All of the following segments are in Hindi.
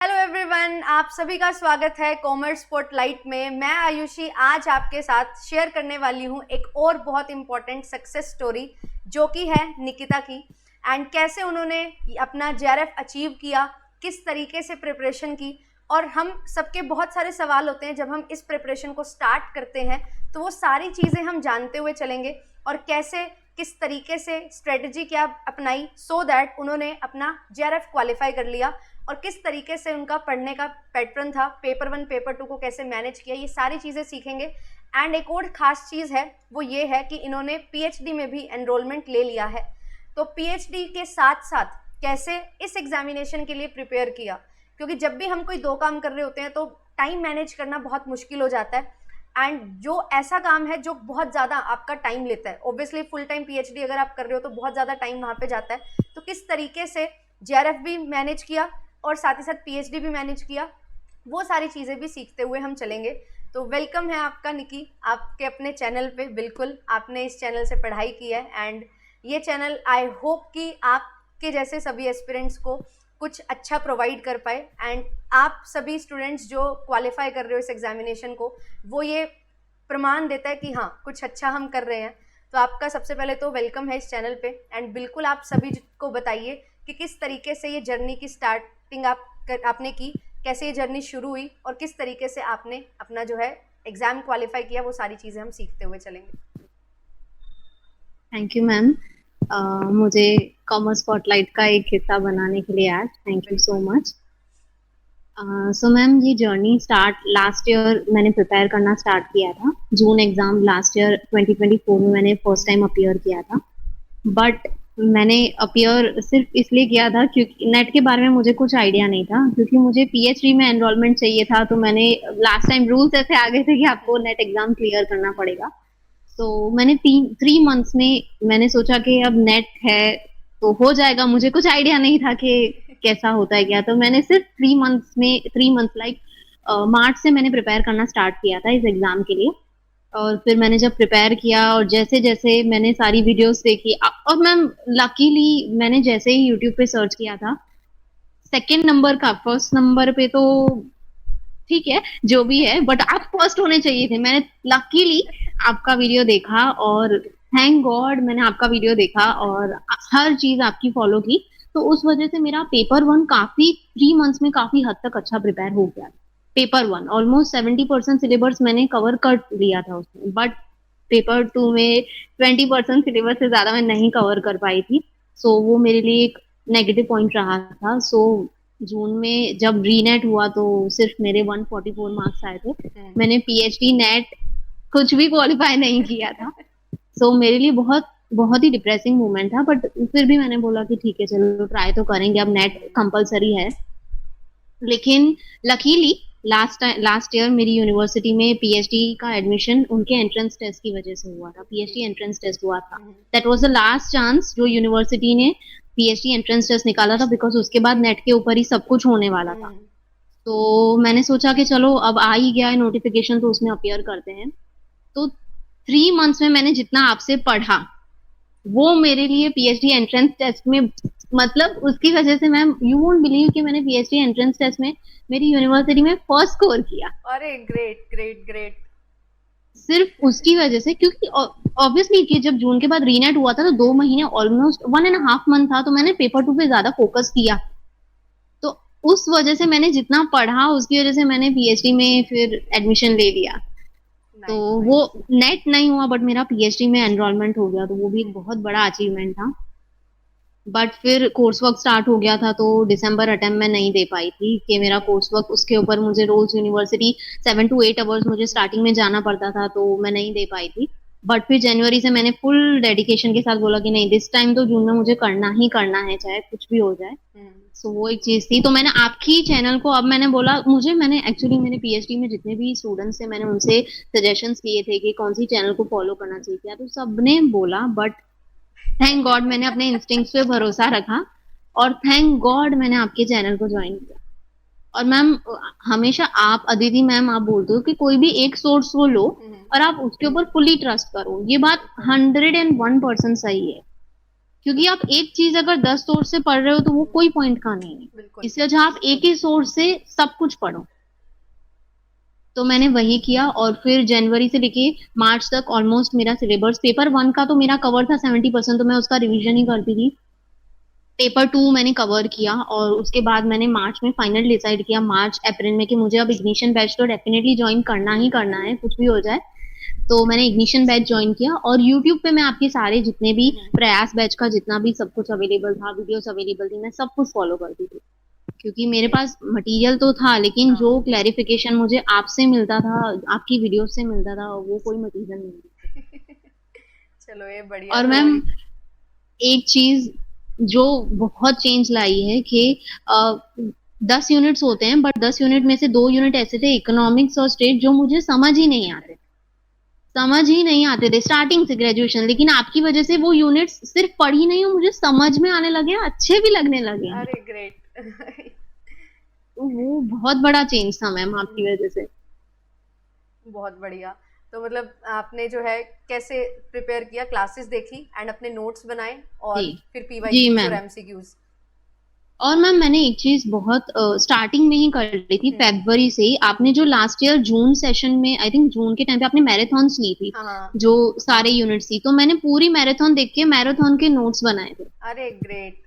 हेलो एवरीवन, आप सभी का स्वागत है कॉमर्स स्पॉटलाइट में। मैं आयुषी आज आपके साथ शेयर करने वाली हूँ एक और बहुत इम्पॉर्टेंट सक्सेस स्टोरी जो कि है निकिता की। एंड कैसे उन्होंने अपना जेआरएफ अचीव किया, किस तरीके से प्रिपरेशन की। और हम सबके बहुत सारे सवाल होते हैं जब हम इस प्रिपरेशन को स्टार्ट करते हैं, तो वो सारी चीज़ें हम जानते हुए चलेंगे और कैसे किस तरीके से स्ट्रेटजी क्या अपनाई सो दैट उन्होंने अपना जेआरएफ क्वालिफाई कर लिया, और किस तरीके से उनका पढ़ने का पैटर्न था, पेपर 1 पेपर 2 को कैसे मैनेज किया, ये सारी चीज़ें सीखेंगे। एंड एक और ख़ास चीज़ है, वो ये है कि इन्होंने पीएचडी में भी एनरोलमेंट ले लिया है। तो पीएचडी के साथ साथ कैसे इस एग्जामिनेशन के लिए प्रिपेयर किया, क्योंकि जब भी हम कोई दो काम कर रहे होते हैं तो टाइम मैनेज करना बहुत मुश्किल हो जाता है। एंड जो ऐसा काम है जो बहुत ज़्यादा आपका टाइम लेता है, ऑब्वियसली फुल टाइम पीएचडी अगर आप कर रहे हो तो बहुत ज़्यादा टाइम वहाँ पे जाता है। तो किस तरीके से जेआरएफ भी मैनेज किया और साथ ही साथ पीएचडी भी मैनेज किया, वो सारी चीज़ें भी सीखते हुए हम चलेंगे। तो वेलकम है आपका निकी, आपके अपने चैनल पे। बिल्कुल आपने इस चैनल से पढ़ाई की है एंड ये चैनल आई होप कि आपके जैसे सभी एस्पिरेंट्स को कुछ अच्छा प्रोवाइड कर पाए। एंड आप सभी स्टूडेंट्स जो क्वालिफाई कर रहे हो इस एग्जामिनेशन को, वो ये प्रमाण देता है कि हाँ कुछ अच्छा हम कर रहे हैं। तो आपका सबसे पहले तो वेलकम है इस चैनल पे। एंड बिल्कुल आप सभी को बताइए कि किस तरीके से ये जर्नी की स्टार्टिंग आपने की, कैसे ये जर्नी शुरू हुई और किस तरीके से आपने अपना जो है एग्जाम क्वालिफाई किया, वो सारी चीज़ें हम सीखते हुए चलेंगे। थैंक यू मैम, मुझे कॉमर्स स्पॉटलाइट का एक हिस्सा बनाने के लिए आज thank you so much. So ma'am, ये जर्नी स्टार्ट लास्ट ईयर मैंने प्रिपेयर करना स्टार्ट किया था। जून एग्जाम लास्ट ईयर 2024 में मैंने फर्स्ट टाइम अपीयर किया था। बट मैंने अपीयर सिर्फ इसलिए किया था क्योंकि नेट के बारे में मुझे कुछ आइडिया नहीं था, क्योंकि मुझे पीएचडी में एनरोलमेंट चाहिए था। तो मैंने लास्ट टाइम रूल्स ऐसे आ गए थे कि आपको नेट एग्जाम क्लियर करना पड़ेगा। तो मैंने 3 मंथ्स में मैंने सोचा कि अब नेट है तो हो जाएगा। मुझे कुछ आइडिया नहीं था कि कैसा होता है क्या। तो मैंने सिर्फ 3 मंथ्स लाइक मार्च से मैंने प्रिपेयर करना स्टार्ट किया था इस एग्जाम के लिए। और फिर मैंने जब प्रिपेयर किया और जैसे जैसे मैंने सारी वीडियोस देखी, और मैम लकीली मैंने जैसे ही यूट्यूब पे सर्च किया था, सेकंड नंबर का, फर्स्ट नंबर पे तो ठीक है जो भी है, बट आप फर्स्ट होने चाहिए थे। मैंने लकीली आपका वीडियो देखा और थैंक गॉड मैंने आपका वीडियो देखा और हर चीज आपकी फॉलो की। तो उस वजह से मेरा पेपर 1 काफी 3 मंथ्स में काफी हद तक अच्छा प्रिपेयर हो गया। पेपर 1 ऑलमोस्ट 70% सिलेबस मैंने कवर कर लिया था उसमें, बट पेपर 2 में 20% सिलेबस से ज्यादा मैं नहीं कवर कर पाई थी। सो वो मेरे लिए एक नेगेटिव पॉइंट रहा था। सो जून में जब रीनेट हुआ तो सिर्फ मेरे 144 मार्क्स आए थे। मैंने पीएचडी नेट कुछ भी क्वालिफाई नहीं किया था। सो मेरे लिए बहुत बहुत ही डिप्रेसिंग मोमेंट था, बट फिर भी मैंने बोला कि ठीक है चलो ट्राई तो करेंगे, अब नेट कंपलसरी है। लेकिन लकीली लास्ट ईयर मेरी यूनिवर्सिटी में पीएचडी का एडमिशन उनके एंट्रेंस टेस्ट की वजह से हुआ था। पीएचडी एंट्रेंस टेस्ट हुआ था। That was the last chance जो यूनिवर्सिटी ने पीएचडी एंट्रेंस टेस्ट निकाला था, बिकॉज उसके बाद नेट के ऊपर ही सब कुछ होने वाला था। तो मैंने सोचा कि चलो अब आ ही गया है नोटिफिकेशन तो उसमें अपियर करते हैं। तो 3 मंथ्स में मैंने जितना आपसे पढ़ा वो मेरे लिए पीएचडी एंट्रेंस टेस्ट में, मतलब उसकी वजह से मैम यू वोंट बिलीव कि मैंने पीएचडी एंट्रेंस टेस्ट में मेरी यूनिवर्सिटी में फर्स्ट स्कोर किया। अरे ग्रेट ग्रेट ग्रेट। सिर्फ उसकी वजह से, क्योंकि ऑब्वियसली कि जब जून के बाद रीनेट हुआ था तो 2 महीने, ऑलमोस्ट 1.5 मंथ था, तो मैंने पेपर 2 पे ज्यादा फोकस किया। तो उस वजह से मैंने जितना पढ़ा उसकी वजह से मैंने पीएचडी में फिर एडमिशन ले लिया। तो वो नेट नहीं हुआ बट मेरा पीएचडी में एनरोलमेंट हो गया, तो वो भी एक बहुत बड़ा अचीवमेंट था। बट फिर कोर्स वर्क स्टार्ट हो गया था तो दिसंबर अटेम्प्ट मैं नहीं दे पाई थी कि मेरा कोर्स वर्क, उसके ऊपर मुझे रोज यूनिवर्सिटी 7 to 8 आवर्स मुझे स्टार्टिंग में जाना पड़ता था, तो मैं नहीं दे पाई थी। बट फिर जनवरी से मैंने फुल डेडिकेशन के साथ बोला कि नहीं, दिस टाइम तो जून में मुझे करना ही करना है, चाहे कुछ भी हो जाए। सो वो एक चीज थी। तो मैंने आपकी चैनल को, अब मैंने बोला मैंने एक्चुअली मेरे पीएचडी में जितने भी स्टूडेंट्स थे मैंने उनसे सजेशंस लिए थे कि कौन सी चैनल को फॉलो करना चाहिए, तो सबने बोला, बट थैंक गॉड मैंने अपने इंस्टिंक्ट्स पे भरोसा रखा और थैंक गॉड मैंने आपके चैनल को ज्वाइन किया। और मैम हमेशा आप, अदिति मैम, आप बोलते हो कि कोई भी एक सोर्स को लो और आप उसके ऊपर फुली ट्रस्ट करो। ये बात 101% सही है। क्योंकि आप एक चीज अगर 10 सोर्स से पढ़ रहे हो तो वो कोई पॉइंट का नहीं है। बिल्कुल। इससे अच्छा आप एक ही सोर्स से सब कुछ पढ़ो। तो मैंने वही किया और फिर जनवरी से लेके मार्च तक ऑलमोस्ट मेरा सिलेबस पेपर 1 का तो मेरा कवर था 70%, तो मैं उसका रिवीजन ही करती थी। पेपर 2 मैंने कवर किया और उसके बाद मैंने मार्च में फाइनल डिसाइड किया, मार्च अप्रैल में, कि मुझे अब इग्निशन बैच तो डेफिनेटली ज्वाइन करना ही करना है, कुछ भी हो जाए। तो मैंने इग्निशन बैच ज्वाइन किया और यूट्यूब पे मैं आपके सारे जितने भी प्रयास बैच का जितना भी सब कुछ अवेलेबल था, वीडियोस अवेलेबल थी, मैं सब कुछ फॉलो करती थी। क्योंकि मेरे पास मटेरियल तो था, लेकिन हाँ। जो क्लैरिफिकेशन मुझे आपसे मिलता था, आपकी वीडियो से मिलता था, वो कोई मटेरियल नहीं मिलता। चलो ये बढ़िया और था मैम भाई। एक चीज जो बहुत चेंज लाई है कि 10 यूनिट्स होते हैं, बट 10 यूनिट में से 2 यूनिट ऐसे थे, इकोनॉमिक्स और स्टेट, जो मुझे समझ ही नहीं आते थे स्टार्टिंग से ग्रेजुएशन। लेकिन आपकी वजह से वो यूनिट्स सिर्फ पढ़ी नहीं हो, मुझे समझ में आने लगे हैं, अच्छे भी लगने लगे हैं। अरे ग्रेट। तो वो बहुत बड़ा चेंज था मैम आपकी वजह से। बहुत बढ़िया। तो मतलब आपने जो है कैसे प्रिपेयर किया, क्लासेस देखी एंड अपने नोट्स बनाए जी। और फिर जी पीवाईक्यूज और मैम। एमसीक्यूज। और मैम मैंने एक चीज बहुत स्टार्टिंग में ही कर ली थी, फरवरी से ही। आपने जो लास्ट ईयर जून सेशन में, आई थिंक जून के टाइम पे आपने मैराथन्स ली थी, हाँ हाँ। जो सारे यूनिट्स थी, तो मैंने पूरी मैराथन देख के मैराथन के नोट्स बनाए थे। अरे ग्रेट।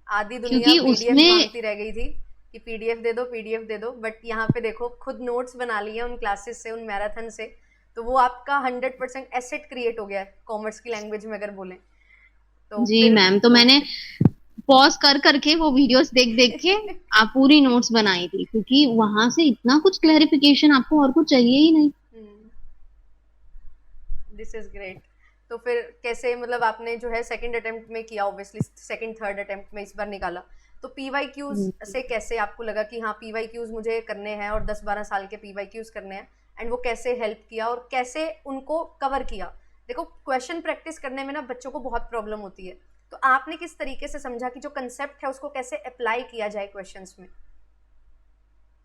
आधी दुनिया क्योंकि पीडीएफ उसमें मांगती रह गई थी कि पीडीएफ दे दो, पीडीएफ दे दो, बट यहाँ पे देखो खुद नोट्स बना लिए उन क्लासेस से, उन मैराथन से। तो वो आपका 100% एसेट क्रिएट हो गया है कॉमर्स की लैंग्वेज में अगर बोलें तो जी फिर मैम, तो तो मैंने पॉज कर करके वो वीडियोस देख देख के आप पूरी नोट्स बनाई थी, क्योंकि वहां से इतना कुछ क्लैरिफिकेशन आपको और कुछ चाहिए ही नहीं। This is great. तो फिर कैसे मतलब आपने जो है सेकंड अटेम्प्ट में किया, ऑब्वियसली सेकंड थर्ड अटेम्प्ट में इस बार निकाला, तो पीवाईक्यूज से कैसे आपको लगा कि हाँ पीवाईक्यूज मुझे करने हैं और 10-12 साल के पीवाईक्यूज करने हैं, एंड वो कैसे हेल्प किया और कैसे उनको कवर किया? देखो क्वेश्चन प्रैक्टिस करने में ना बच्चों को बहुत प्रॉब्लम होती है, तो आपने किस तरीके से समझा कि जो कंसेप्ट है उसको कैसे अप्लाई किया जाए क्वेश्चंस में?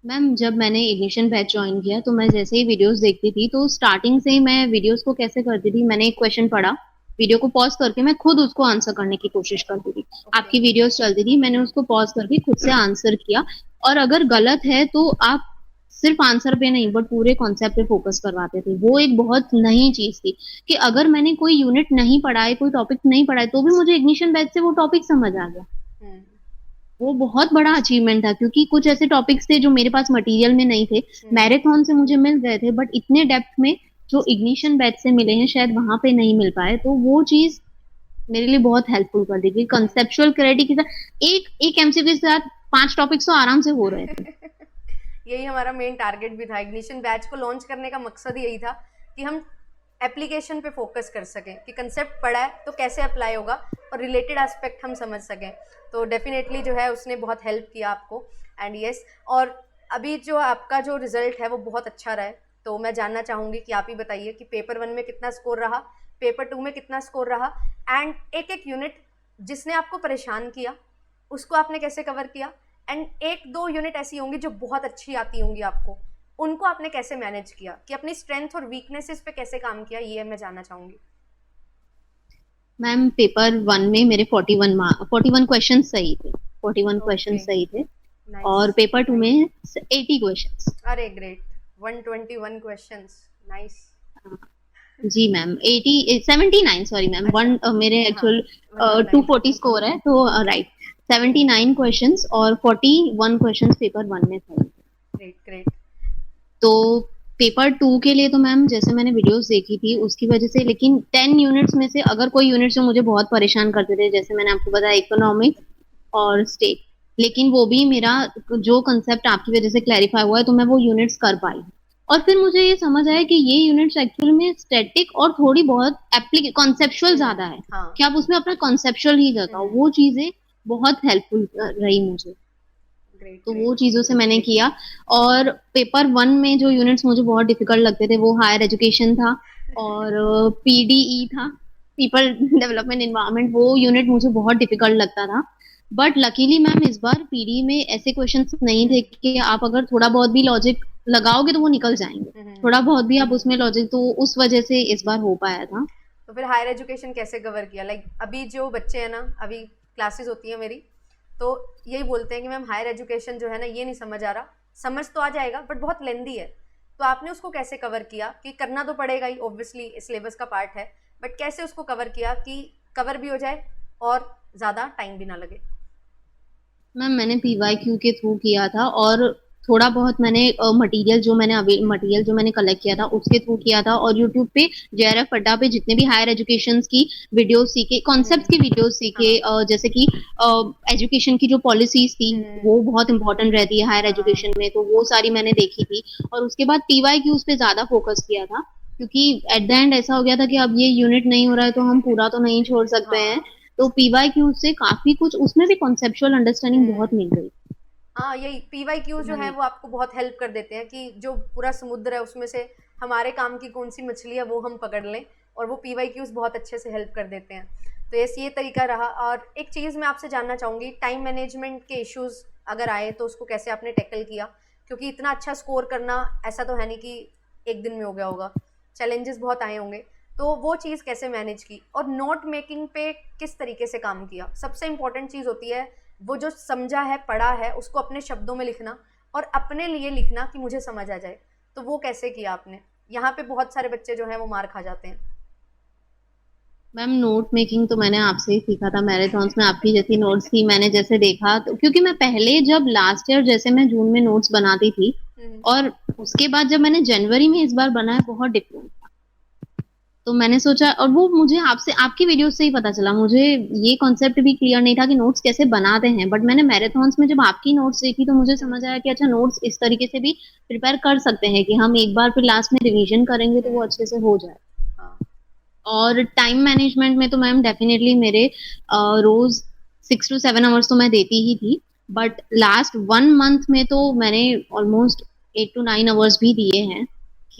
मैम जब मैंने इग्निशन बैच ज्वाइन किया तो मैं जैसे ही वीडियोस देखती थी, तो स्टार्टिंग से ही मैं वीडियोस को कैसे करती थी, मैंने एक क्वेश्चन पढ़ा, वीडियो को पॉज करके मैं खुद उसको आंसर करने की कोशिश करती थी। ओके। आपकी वीडियोस चलती थी, मैंने उसको पॉज करके खुद से आंसर किया। और अगर गलत है तो आप सिर्फ आंसर पे नहीं बट पूरे कॉन्सेप्ट पे फोकस करवाते थे। वो एक बहुत नई चीज थी कि अगर मैंने कोई यूनिट नहीं पढ़ा है, कोई टॉपिक नहीं पढ़ा है, तो भी मुझे इग्निशन बैच से वो टॉपिक समझ आ गया। हम्म। वो बहुत बड़ा अचीवमेंट था, क्योंकि कुछ ऐसे टॉपिक्स थे जो मेरे पास मटेरियल में नहीं थे, मैराथन से मुझे मिल गए थे, बट इतने डेप्थ में जो इग्निशन बैच से मिले हैं शायद वहां पे नहीं मिल पाए। तो वो चीज मेरे लिए बहुत हेल्पफुल कर दी, कंसेप्चुअल क्लैरिटी के साथ एक एक एमसीक्यू के साथ 5 टॉपिक्स तो आराम से हो रहे थे। यही हमारा मेन टारगेट भी था, इग्निशन बैच को लॉन्च करने का मकसद यही था कि हम एप्लीकेशन पे फोकस कर सकें, कि कंसेप्ट पढ़ा है तो कैसे अप्लाई होगा और रिलेटेड एस्पेक्ट हम समझ सकें। तो डेफिनेटली जो है उसने बहुत हेल्प किया आपको। एंड यस, और अभी जो आपका जो रिजल्ट है वो बहुत अच्छा रहा है, तो मैं जानना चाहूँगी कि आप ही बताइए कि पेपर 1 में कितना स्कोर रहा, पेपर 2 में कितना स्कोर रहा, एंड एक एक यूनिट जिसने आपको परेशान किया उसको आपने कैसे कवर किया, एंड 1-2 यूनिट ऐसी होंगी जो बहुत अच्छी आती होंगी आपको, उनको आपने कैसे मैनेज किया, कि अपनी स्ट्रेंथ और वीकनेसेस पे कैसे काम किया, ये मैं जानना चाहूंगी। मैम पेपर 1 में मेरे 41 क्वेश्चन सही थे, 41 क्वेश्चन ओके। सही थे। नाइस। और पेपर 2 में 80 क्वेश्चन। अरे ग्रेट। 121 क्वेश्चंस। नाइस। जी मैम 80 79, सॉरी मैम, अच्छा। वन मेरे हाँ, एक्चुअल 119। 240 स्कोर है, तो राइट 79 क्वेश्चंस और 41 क्वेश्चंस पेपर 1 में थे। Great great. तो पेपर 2 के लिए तो मैम जैसे मैंने वीडियोस देखी थी उसकी वजह से, लेकिन 10 यूनिट्स में से अगर कोई यूनिट्स जो मुझे बहुत परेशान करते थे, जैसे मैंने आपको बताया इकोनॉमिक्स और स्टेट, लेकिन वो भी मेरा जो कंसेप्ट आपकी वजह से क्लैरिफाई हुआ है, तो मैं वो यूनिट्स कर पाई। और फिर मुझे ये समझ आया कि ये यूनिट्स एक्चुअल में स्टैटिक और थोड़ी बहुत एप्लीके कॉन्सेप्चुअल ज्यादा है, हाँ। कि आप उसमें अपना कॉन्सेप्चुअल ही जताओ। वो चीजें बहुत हेल्पफुल रही मुझे, ग्रेट तो ग्रेट। वो चीजों से मैंने किया। और पेपर 1 में जो यूनिट्स मुझे बहुत डिफिकल्ट लगते थे वो हायर एजुकेशन था और पीडीई था, पीपल डेवलपमेंट एनवायरनमेंट, वो यूनिट मुझे बहुत डिफिकल्ट लगता था। बट लकीली मैम इस बार पीडी में ऐसे क्वेश्चंस नहीं थे कि आप अगर थोड़ा बहुत भी लॉजिक लगाओगे तो वो निकल जाएंगे, थोड़ा बहुत भी आप उसमें लॉजिक, तो उस वजह से इस बार हो पाया था। तो फिर हायर एजुकेशन कैसे कवर किया? लाइक अभी जो बच्चे हैं ना, अभी क्लासेस होती है मेरी, तो यही बोलते हैं कि मैम हायर एजुकेशन जो है ना ये नहीं समझ आ रहा, समझ तो आ जाएगा बट बहुत लेंदी है। तो आपने उसको कैसे कवर किया? कि करना तो पड़ेगा ही, ऑब्वियसली सिलेबस का पार्ट है, बट कैसे उसको कवर किया कि कवर भी हो जाए और ज़्यादा टाइम भी ना लगे? मैम मैंने पीवाईक्यू के थ्रू किया था, और थोड़ा बहुत मैंने मटेरियल जो मैंने कलेक्ट किया था उसके थ्रू किया था, और यूट्यूब पे जेआरएफ अड्डा पे जितने भी हायर एजुकेशन की वीडियोस सीखे, कॉन्सेप्ट की वीडियोस सीखे, हाँ। जैसे कि एजुकेशन की जो पॉलिसीज थी वो बहुत इंपॉर्टेंट रहती है हायर हाँ। एजुकेशन में, तो वो सारी मैंने देखी थी। और उसके बाद पीवाईक्यूज पे ज्यादा फोकस किया था, क्योंकि एट द एंड ऐसा हो गया था कि अब ये यूनिट नहीं हो रहा है तो हम पूरा तो नहीं छोड़ सकते हैं। हाँ। तो पीवाईक्यू से काफी कुछ उसमें भी कॉन्सेप्चुअल अंडरस्टैंडिंग बहुत मिल गई। हाँ, यही पीवाईक्यू जो है मैंने वो आपको बहुत हेल्प कर देते हैं कि जो पूरा समुद्र है उसमें से हमारे काम की कौन सी मछली है वो हम पकड़ लें, और वो पीवाईक्यूज बहुत अच्छे से हेल्प कर देते हैं। तो ये तरीका रहा। और एक चीज़ मैं आपसे जानना चाहूँगी, टाइम मैनेजमेंट के इश्यूज अगर आए तो उसको कैसे आपने टैकल किया? क्योंकि इतना अच्छा स्कोर करना ऐसा तो है नहीं कि एक दिन में हो गया होगा, चैलेंजेस बहुत आए होंगे। तो वो चीज़ कैसे मैनेज की, और नोट मेकिंग पे किस तरीके से काम किया? सबसे इम्पोर्टेंट चीज़ होती है वो जो समझा है, पढ़ा है, उसको अपने शब्दों में लिखना और अपने लिए लिखना कि मुझे समझ आ जाए। तो वो कैसे किया आपने? यहाँ पे बहुत सारे बच्चे जो हैं वो मार खा जाते हैं। मैम नोट मेकिंग तो मैंने आपसे ही सीखा था, मैराथन्स में आपकी जैसी नोट्स थी मैंने जैसे देखा, तो क्योंकि मैं पहले जब लास्ट ईयर जैसे मैं जून में नोट्स बनाती थी, हम्म। और उसके बाद जब मैंने जनवरी में इस बार बनाया बहुत डिफरेंट था। तो मैंने सोचा, और वो मुझे आपसे आपकी वीडियो से ही पता चला, मुझे ये कॉन्सेप्ट भी क्लियर नहीं था कि नोट्स कैसे बनाते हैं, बट मैंने मैराथन्स में जब आपकी नोट्स देखी तो मुझे समझ आया कि अच्छा नोट्स इस तरीके से भी प्रिपेयर कर सकते हैं कि हम एक बार फिर लास्ट में रिवीजन करेंगे तो वो अच्छे से हो जाए। हाँ। और टाइम मैनेजमेंट में तो मैम डेफिनेटली मेरे रोज 6 to 7 आवर्स तो मैं देती ही थी, बट लास्ट 1 मंथ में तो मैंने ऑलमोस्ट 8 to 9 आवर्स भी दिए हैं,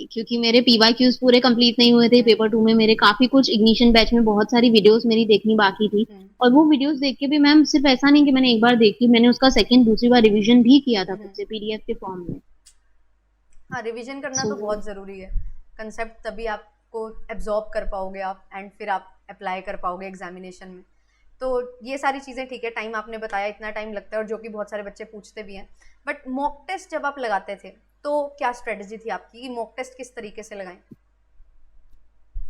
क्योंकि मेरे पीवाईक्यूज पूरे कंप्लीट नहीं हुए थे। पेपर 2 में मेरे काफी कुछ इग्निशन बैच में बहुत सारी वीडियोस मेरी देखनी बाकी थी, और वो वीडियोस देख के भी मैम सिर्फ ऐसा नहीं कि मैंने एक बार देखी, मैंने उसका सेकंड दूसरी बार रिवीजन भी किया था खुद से पीडीएफ के फॉर्म में। हाँ, रिवीजन करना सो तो बहुत ज़रूरी है। कंसेप्ट तभी आपको एब्जॉर्ब कर पाओगे आप, एंड फिर आप अप्लाई कर पाओगे एग्जामिनेशन में। तो ये सारी चीज़ें ठीक है, टाइम आपने बताया इतना टाइम लगता है, और जो कि बहुत सारे बच्चे पूछते भी हैं। बट मॉक टेस्ट जब आप लगाते थे तो क्या स्ट्रेटजी थी आपकी कि मॉक टेस्ट किस तरीके से लगाएं?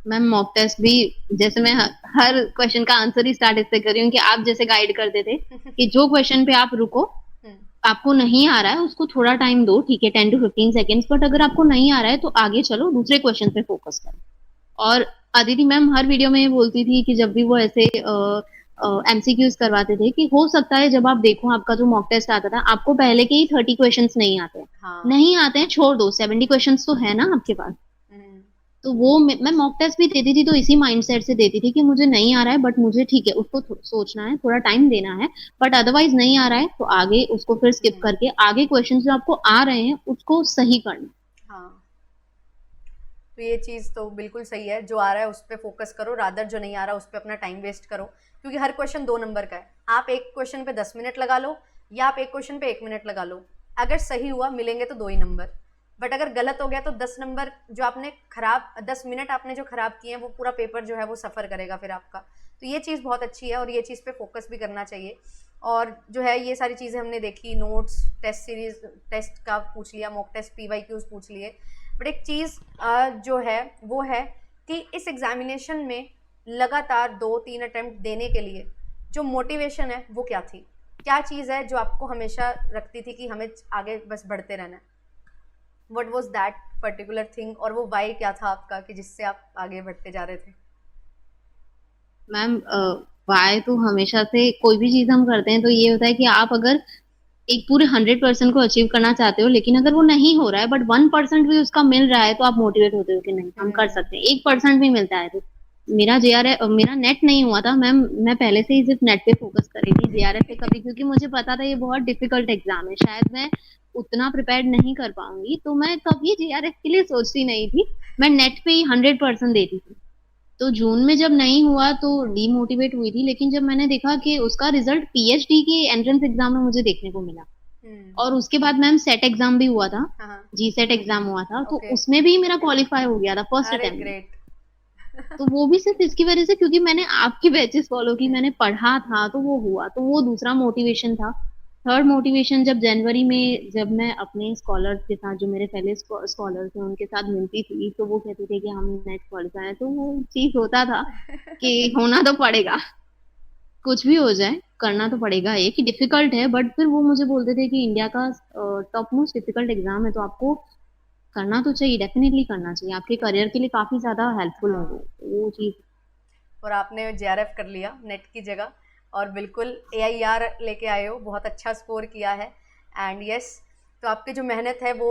मैम मॉक टेस्ट भी, जैसे मैं हर क्वेश्चन का आंसर ही स्टार्ट इससे कर रही हूँ कि आप जैसे गाइड करते थे कि जो क्वेश्चन पे आप रुको, आपको नहीं आ रहा है उसको थोड़ा टाइम दो, ठीक है 10 to 15 सेकेंड्स, बट अगर आपको नहीं आ रहा है तो आगे चलो दूसरे क्वेश्चन पे फोकस करो। और अदिति मैम हर वीडियो में ये बोलती थी कि जब भी वो ऐसे एमसीक्यूज करवाते थे कि हो सकता है जब आप देखो आपका जो मॉक टेस्ट आता था आपको पहले के ही 30 क्वेश्चंस नहीं आते हैं। हाँ। नहीं आते हैं छोड़ दो, 70 क्वेश्चंस तो है ना आपके पास। तो वो मैं मॉक टेस्ट भी देती थी तो इसी माइंडसेट से देती थी कि मुझे नहीं आ रहा है बट मुझे ठीक है उसको सोचना है, थोड़ा टाइम देना है, बट अदरवाइज नहीं आ रहा है तो आगे उसको फिर स्किप करके आगे क्वेश्चंस जो आपको आ रहे हैं उसको सही करना। हाँ, तो ये चीज़ तो बिल्कुल सही है, जो आ रहा है उस पर फोकस करो, रादर जो नहीं आ रहा उस पर अपना टाइम वेस्ट करो, क्योंकि हर क्वेश्चन 2 नंबर का है। आप एक क्वेश्चन पे 10 मिनट लगा लो, या आप एक क्वेश्चन पे 1 मिनट लगा लो, अगर सही हुआ मिलेंगे तो 2 ही नंबर, बट अगर गलत हो गया तो 10 नंबर जो आपने खराब, 10 मिनट आपने जो खराब किए हैं वो पूरा पेपर जो है वो सफ़र करेगा फिर आपका। तो ये चीज़ बहुत अच्छी है और ये चीज़ पे फोकस भी करना चाहिए। और जो है ये सारी चीज़ें हमने देखी, नोट्स, टेस्ट सीरीज, टेस्ट का पूछ लिया, मॉक टेस्ट, पीवाईक्यूज पूछ लिए, बट एक चीज़ जो है वो है कि इस एग्जामिनेशन में लगातार 2-3 अटेम्प्ट देने के लिए जो मोटिवेशन है वो क्या थी? क्या चीज़ है जो आपको हमेशा रखती थी कि हमें आगे बस बढ़ते रहना है? What was that particular thing, और वो वाई क्या था आपका कि जिससे आप आगे बढ़ते जा रहे थे? मैम वाई तो हमेशा से कोई भी चीज हम करते हैं तो ये होता है कि आप अगर एक पूरे 100% को अचीव करना चाहते हो, लेकिन अगर वो नहीं हो रहा है बट 1% भी उसका मिल रहा है तो आप मोटिवेट होते हो कि नहीं हम कर सकते हैं। 1% भी मिलता है तो मेरा जेआरएफ, मेरा नेट नहीं हुआ था मैम, मैं पहले से ही सिर्फ नेट पे फोकस कर रही थी, जेआरएफ पे कभी, क्योंकि मुझे पता था ये बहुत डिफिकल्ट एग्जाम है, शायद मैं उतना प्रिपेयर नहीं कर पाऊंगी, तो मैं कभी जेआरएफ के लिए सोचती नहीं थी, मैं नेट पे ही 100% देती थी। तो जून में जब नहीं हुआ तो डीमोटिवेट हुई थी, लेकिन जब मैंने देखा कि उसका रिजल्ट पीएचडी के एंट्रेंस एग्जाम में मुझे देखने को मिला, और उसके बाद मैम सेट एग्जाम भी हुआ था, हाँ। जी सेट एग्जाम हुआ था, तो ओके। उसमें भी मेरा क्वालिफाई हो गया था फर्स्ट अरे अटेम्प्ट में। ग्रेट। तो वो भी सिर्फ इसकी वजह से, क्योंकि मैंने आपकी बैचेस फॉलो की, मैंने पढ़ा था, तो वो हुआ, तो वो दूसरा मोटिवेशन था। थर्ड मोटिवेशन, जब जनवरी में जब मैं अपने स्कॉलर्स के साथ, जो मेरे पहले स्कॉलर्स हैं उनके साथ मिलती थी, तो वो कहते थे कि हम नेट क्वालिफाई हैं, तो वो चीज होता था कि होना तो पड़ेगा, कुछ भी हो जाए करना तो पड़ेगा, ये कि डिफिकल्ट है, बट फिर वो मुझे बोलते थे कि इंडिया का टॉप मोस्ट डिफिकल्ट एग्जाम है, तो आपको करना तो चाहिए, डेफिनेटली करना चाहिए, आपके करियर के लिए काफी ज्यादा हेल्पफुल है हाँ, वो चीज। और आपने जेआरएफ कर लिया नेट की जगह, और बिल्कुल एआईआर लेके आए हो, बहुत अच्छा स्कोर किया है। एंड यस, तो आपकी जो मेहनत है वो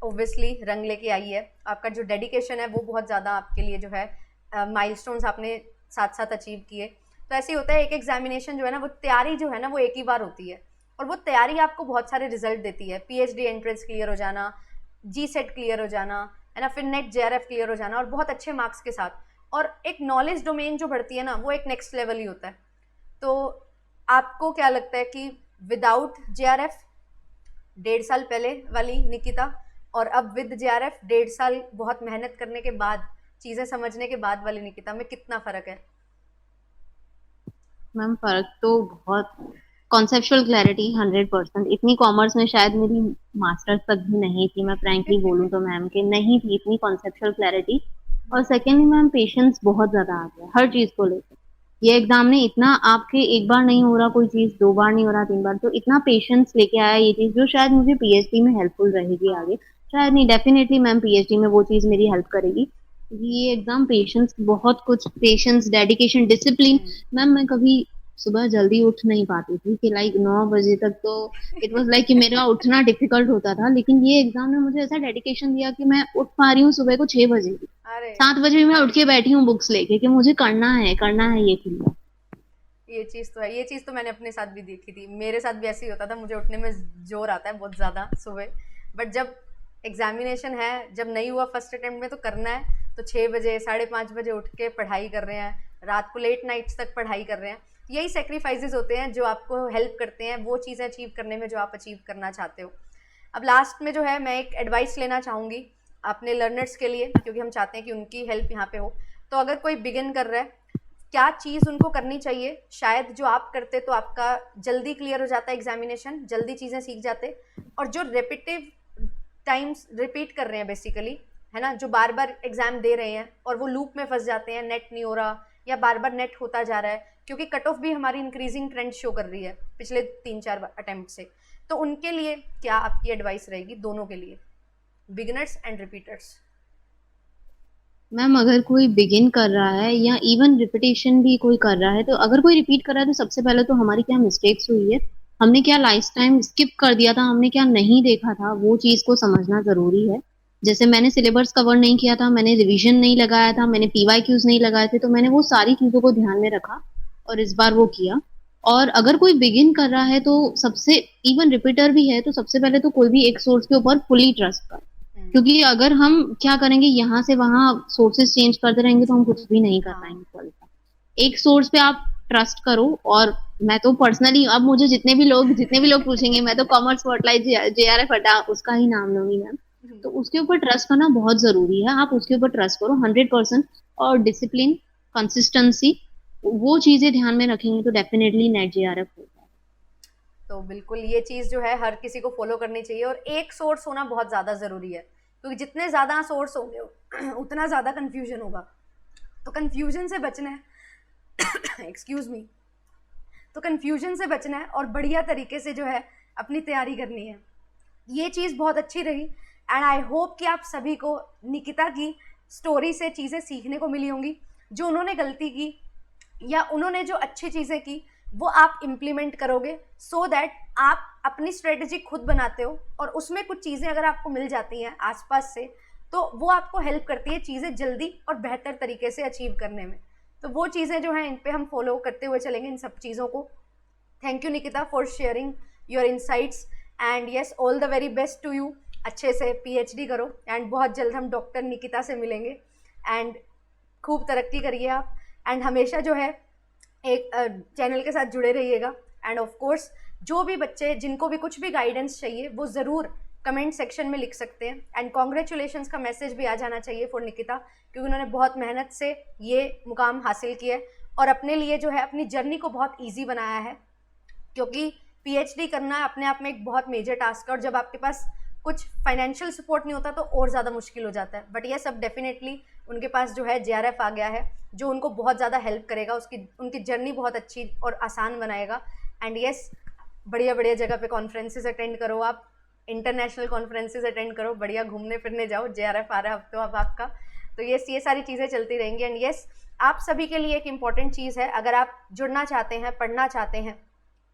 ओब्वियसली रंग लेके आई है, आपका जो डेडिकेशन है वो बहुत ज़्यादा आपके लिए जो है माइलस्टोन्स आपने साथ साथ अचीव किए। तो ऐसे ही होता है, एक एग्जामिनेशन जो है ना, वो तैयारी जो है ना वो एक ही बार होती है, और वो तैयारी आपको बहुत सारे रिजल्ट देती है। पीएचडी एंट्रेंस क्लियर हो जाना, जी सेट क्लियर हो जाना, है ना, फिर नेट जेआरएफ क्लियर हो जाना, और बहुत अच्छे मार्क्स के साथ, और एक नॉलेज डोमेन जो बढ़ती है ना, वो एक नेक्स्ट लेवल ही होता है। तो आपको क्या लगता है कि विदाउट जेआरएफ 1.5 साल पहले वाली निकिता, और अब विद जेआरएफ 1.5 साल बहुत मेहनत करने के बाद, चीज़ें समझने के बाद वाली निकिता में कितना फ़र्क है? मैम फर्क तो बहुत, कॉन्सेप्चुअल क्लैरिटी 100%, इतनी कॉमर्स में शायद मेरी मास्टर्स तक भी नहीं थी, मैं फ्रैंकली बोलूँ तो मैम के नहीं थी इतनी कॉन्सेप्चुअल क्लैरिटी। और सेकेंडली मैम, पेशेंस बहुत ज्यादा आ गया हर चीज को लेकर। ये एग्जाम ने इतना, आपके एक बार नहीं हो रहा कोई चीज, दो बार नहीं हो रहा, तीन बार, तो इतना पेशेंस लेके आया ये चीज, जो शायद मुझे पीएचडी में हेल्पफुल रहेगी हाँ। आगे। शायद नहीं, डेफिनेटली मैम पीएचडी में वो चीज मेरी हेल्प करेगी, क्योंकि ये एग्जाम पेशेंस, बहुत कुछ पेशेंस, डेडिकेशन, डिसिप्लिन। मैम मैं कभी सुबह जल्दी उठ नहीं पाती थी, कि लाइक 9 बजे तक तो इट वाज लाइक कि मेरा उठना डिफिकल्ट होता था, लेकिन ये एग्जाम ने मुझे ऐसा डेडिकेशन दिया कि मैं उठ पा रही हूँ सुबह को 6 बजे भी, अरे, 7 बजे भी मैं उठ के बैठी हूँ बुक्स लेके, कि मुझे करना है, करना है ये क्लियर। ये चीज़ तो है, ये चीज़ तो मैंने अपने साथ भी देखी थी, मेरे साथ भी ऐसे ही होता था, मुझे उठने में जोर आता है बहुत ज़्यादा सुबह, बट जब एग्जामिनेशन है, जब नहीं हुआ फर्स्ट अटेम्प्ट में तो करना है, तो 6 बजे 5:30 बजे उठ के पढ़ाई कर रहे हैं, रात को लेट नाइट्स तक पढ़ाई कर रहे हैं। यही सेक्रीफाइसेस होते हैं जो आपको हेल्प करते हैं वो चीज़ें अचीव करने में जो आप अचीव करना चाहते हो। अब लास्ट में जो है मैं एक एडवाइस लेना चाहूँगी अपने लर्नर्स के लिए, क्योंकि हम चाहते हैं कि उनकी हेल्प यहाँ पे हो। तो अगर कोई बिगिन कर रहा है, क्या चीज़ उनको करनी चाहिए? शायद जो आप करते तो आपका जल्दी क्लियर हो जाता है एग्जामिनेशन, जल्दी चीज़ें सीख जाते, और जो रेपिटिव टाइम्स रिपीट कर रहे हैं बेसिकली, है ना, जो बार बार एग्जाम दे रहे हैं और वो लूप में फंस जाते हैं, नेट नहीं हो रहा या बार बार नेट होता जा रहा है, क्योंकि कट ऑफ भी हमारी इंक्रीजिंग ट्रेंड शो कर रही है पिछले 3-4 अटेम्प्ट से। तो उनके लिए क्या आपकी एडवाइस रहेगी, दोनों के लिए, बिगिनर्स एंड रिपीटर्स? मैम अगर कोई बिगिन कर रहा है, या इवन रिपीटेशन भी कोई कर रहा है, तो अगर कोई रिपीट कर रहा है, तो सबसे पहले तो हमारी क्या मिस्टेक्स हुई है, हमने क्या लाइफ टाइम स्किप कर दिया था, हमने क्या नहीं देखा था, वो चीज को समझना जरूरी है। जैसे मैंने सिलेबस कवर नहीं किया था, मैंने रिवीजन नहीं लगाया था, मैंने पीवाईक्यूज नहीं लगाए थे, तो मैंने वो सारी चीजों को ध्यान में रखा और इस बार वो किया। और अगर कोई बिगिन कर रहा है, तो सबसे, इवन रिपीटर भी है, तो सबसे पहले तो कोई भी एक सोर्स के ऊपर फुली ट्रस्ट कर, क्योंकि अगर हम क्या करेंगे, यहाँ से वहां सोर्सेस चेंज करते रहेंगे, तो हम कुछ भी नहीं कर हाँ। पाएंगे क्वालिफाई। एक सोर्स पे आप ट्रस्ट करो। और मैं तो पर्सनली, अब मुझे जितने भी लोग पूछेंगे, मैं तो कॉमर्स स्पॉटलाइट जेआरएफ हटा उसका ही नाम लूंगी मैम। तो उसके ऊपर ट्रस्ट करना बहुत जरूरी है, आप उसके ऊपर ट्रस्ट करो 100%। और डिसिप्लिन, कंसिस्टेंसी, वो चीजें ध्यान में रखेंगे तो डेफिनेटली नेट जेआरएफ होगा। तो बिल्कुल ये चीज़ जो है हर किसी को फॉलो करनी चाहिए, और एक सोर्स होना बहुत ज़्यादा ज़रूरी है, क्योंकि जितने ज़्यादा सोर्स होंगे उतना ज़्यादा कन्फ्यूजन होगा। तो कन्फ्यूजन से बचना है एक्सक्यूज़ मी, तो कन्फ्यूजन से बचना है और बढ़िया तरीके से जो है अपनी तैयारी करनी है। ये चीज़ बहुत अच्छी रही, एंड आई होप कि आप सभी को निकिता की स्टोरी से चीज़ें सीखने को मिली होंगी, जो उन्होंने गलती की या उन्होंने जो अच्छी चीज़ें की वो आप इम्प्लीमेंट करोगे, सो दैट आप अपनी स्ट्रेटजी खुद बनाते हो, और उसमें कुछ चीज़ें अगर आपको मिल जाती हैं आसपास से, तो वो आपको हेल्प करती है चीज़ें जल्दी और बेहतर तरीके से अचीव करने में। तो वो चीज़ें जो हैं इन पे हम फॉलो करते हुए चलेंगे, इन सब चीज़ों को। Thank you Nikita for sharing your insights, and yes, all the very best to you. अच्छे से पीएचडी करो, एंड बहुत जल्द हम डॉक्टर निकिता से मिलेंगे, एंड खूब तरक्की करिए आप, एंड हमेशा जो है एक चैनल के साथ जुड़े रहिएगा। एंड ऑफ कोर्स जो भी बच्चे जिनको भी कुछ भी गाइडेंस चाहिए वो ज़रूर कमेंट सेक्शन में लिख सकते हैं। एंड कॉन्ग्रेचुलेशंस का मैसेज भी आ जाना चाहिए फॉर निकिता, क्योंकि उन्होंने बहुत मेहनत से ये मुकाम हासिल किया है और अपने लिए जो है अपनी जर्नी को बहुत ईजी बनाया है, क्योंकि पीएचडी करना अपने आप में एक बहुत मेजर टास्क है और जब आपके पास कुछ फाइनेंशियल सपोर्ट नहीं होता तो और ज़्यादा मुश्किल हो जाता है। बट ये सब डेफिनेटली उनके पास जो है JRF आ गया है जो उनको बहुत ज़्यादा हेल्प करेगा, उनकी जर्नी बहुत अच्छी और आसान बनाएगा। एंड यस, बढ़िया बढ़िया जगह पे कॉन्फ्रेंसेस अटेंड करो, आप इंटरनेशनल कॉन्फ्रेंसेस अटेंड करो, बढ़िया घूमने फिरने जाओ, JRF आ रहा है अब तो अब आपका, तो ये सारी चीज़ें चलती रहेंगी। एंड यस, आप सभी के लिए एक इम्पॉर्टेंट चीज़ है, अगर आप जुड़ना चाहते हैं, पढ़ना चाहते हैं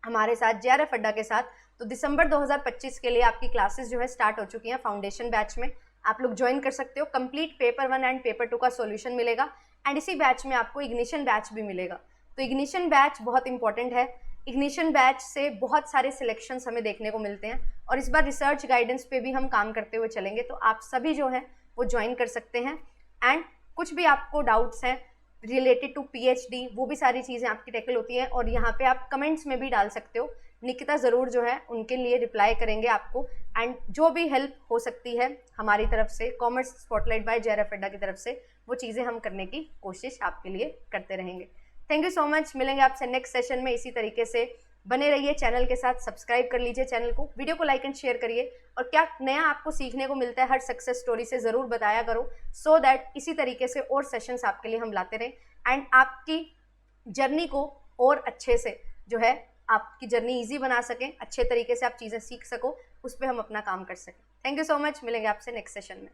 हमारे साथ JRF अड्डा के साथ, तो दिसंबर 2025 के लिए आपकी क्लासेस जो है स्टार्ट हो चुकी हैं। फाउंडेशन बैच में आप लोग ज्वाइन कर सकते हो। कंप्लीट पेपर 1 एंड पेपर 2 का सॉल्यूशन मिलेगा एंड इसी बैच में आपको इग्निशन बैच भी मिलेगा। तो इग्निशन बैच बहुत इंपॉर्टेंट है। इग्निशन बैच से बहुत सारे सिलेक्शंस हमें देखने को मिलते हैं और इस बार रिसर्च गाइडेंस पे भी हम काम करते हुए चलेंगे, तो आप सभी जो हैं वो ज्वाइन कर सकते हैं। एंड कुछ भी आपको डाउट्स हैं रिलेटेड टू पीएचडी, वो भी सारी चीज़ें आपकी टैकल होती हैं और यहाँ पे आप कमेंट्स में भी डाल सकते हो। निकिता ज़रूर जो है उनके लिए रिप्लाई करेंगे आपको। एंड जो भी हेल्प हो सकती है हमारी तरफ से, कॉमर्स स्पॉटलाइट बाय JRF अड्डा की तरफ से, वो चीज़ें हम करने की कोशिश आपके लिए करते रहेंगे। Thank you so much. मिलेंगे आपसे नेक्स्ट सेशन में इसी तरीके से। बने रहिए चैनल के साथ, सब्सक्राइब कर लीजिए चैनल को, वीडियो को लाइक एंड शेयर करिए और क्या नया आपको सीखने को मिलता है हर सक्सेस स्टोरी से ज़रूर बताया करो, सो दैट इसी तरीके से और सेशंस आपके लिए हम लाते रहें एंड आपकी जर्नी को और अच्छे से जो है आपकी जर्नी ईजी बना सकें, अच्छे तरीके से आप चीज़ें सीख सको, उस पर हम अपना काम कर सकें। Thank you so much. मिलेंगे आपसे नेक्स्ट सेशन में।